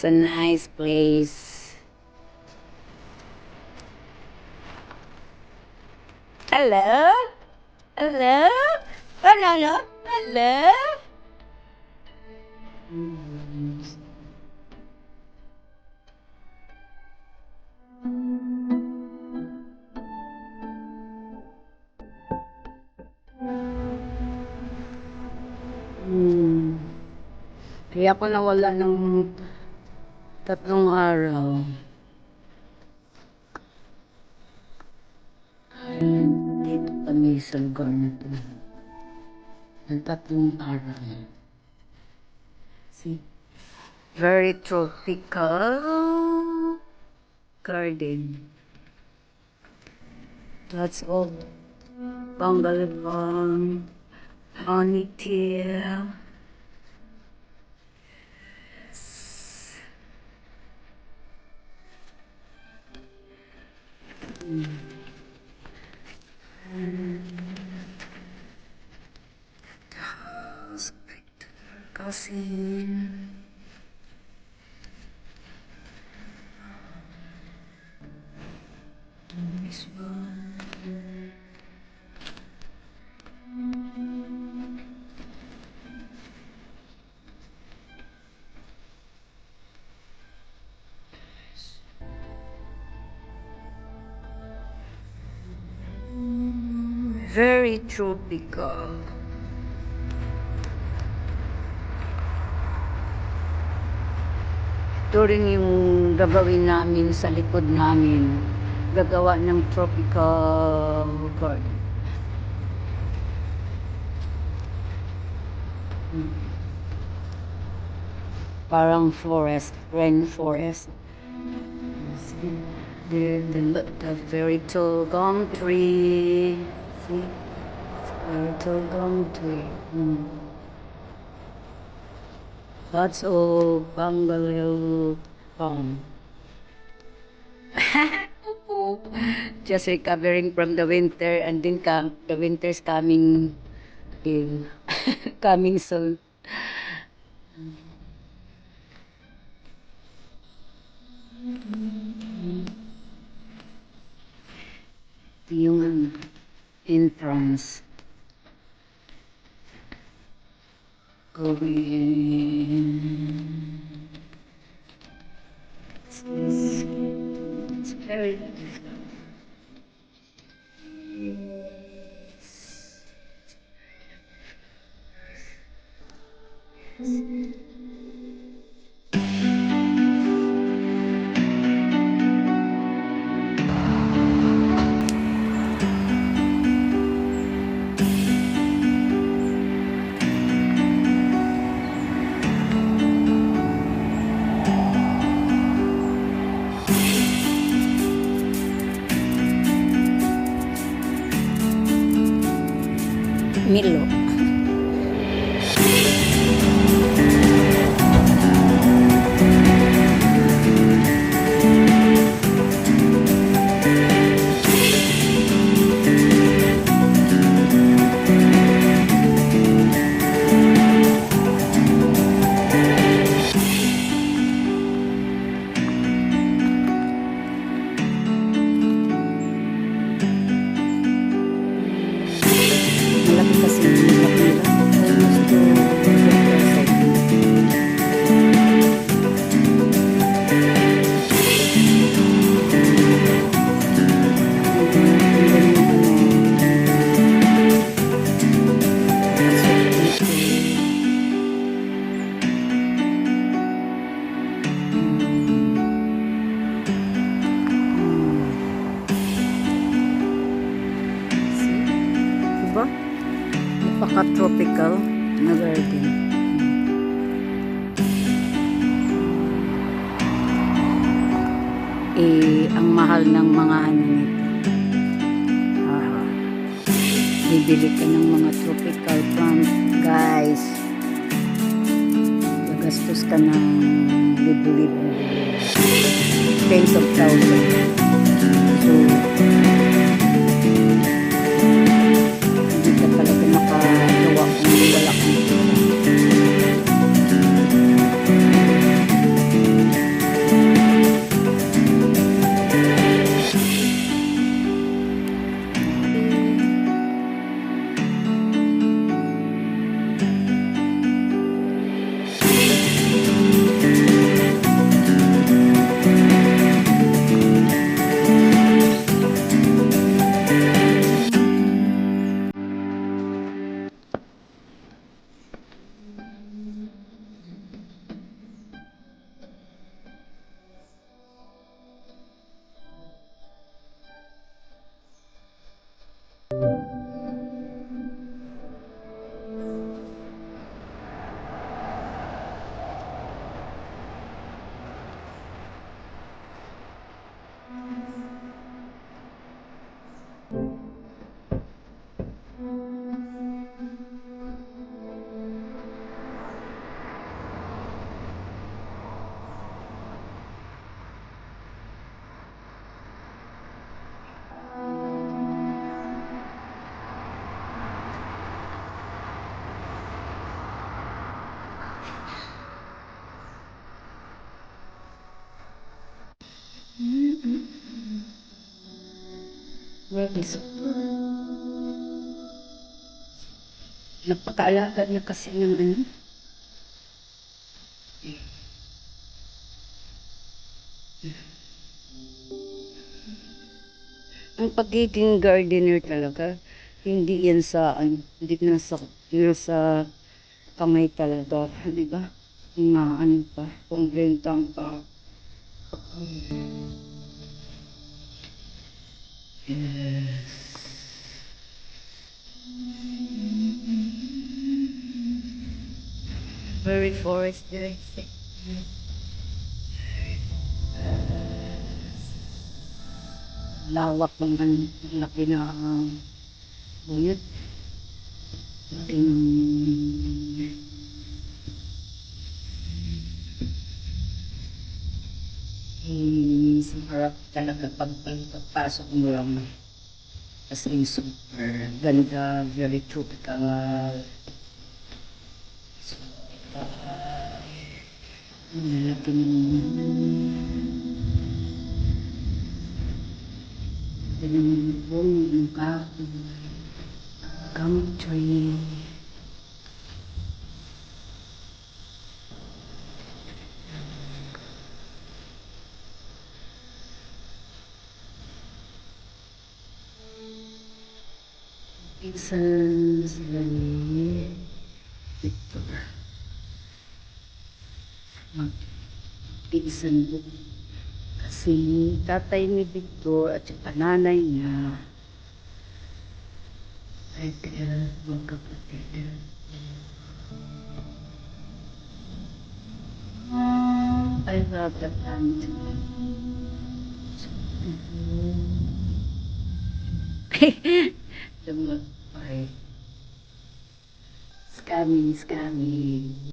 It's a nice place. Hello? Hello? Hello? Hello? Kaya ako nawala ng 3 araw. Dito kami sa lugar na ito. Ng 3 araw. See? Very tropical garden. That's all. Bangalapan, Onitil. Kasin. This one. Very tropical. Ito rin yung gagawin namin sa likod namin. Gagawa ng tropical garden. Parang forest, rainforest. The very tall gum tree. See? Very tall gum tree. That's all bungalow home. Just recovering from the winter, and then the winter's coming in. Coming soon. Ito yung entrance. It's very beautiful. Milo. Malaki kasi almost to 20%. Diba? Napaka-tropical na garden. Ang mahal ng mga ano nito. Bibili ka ng mga tropical plant, guys. Gagastos ka ng libo-libo. Tens of thousands. So, talaga makagawa kung wala kang pera. Where is napakaalaga niya kasi ng ano. Ang pagiging gardener talaga, hindi yan sa, ano, hindi na sa, yun sa kamay talaga, di ba? Nga, ano pa, kung rentang pa. Very forest direction. Lawak ng ano, laki na buyot. Sarap talaga pagpasok mo lang. Kasi super ganda, very tropical. So, laki ng yung gum tree. Pinsan sila ni Victor. Pinsan ko. Kasi tatay ni Victor at saka nanay niya ay kaya magkapatid. I love the plant. The okay. Scammy, scammy.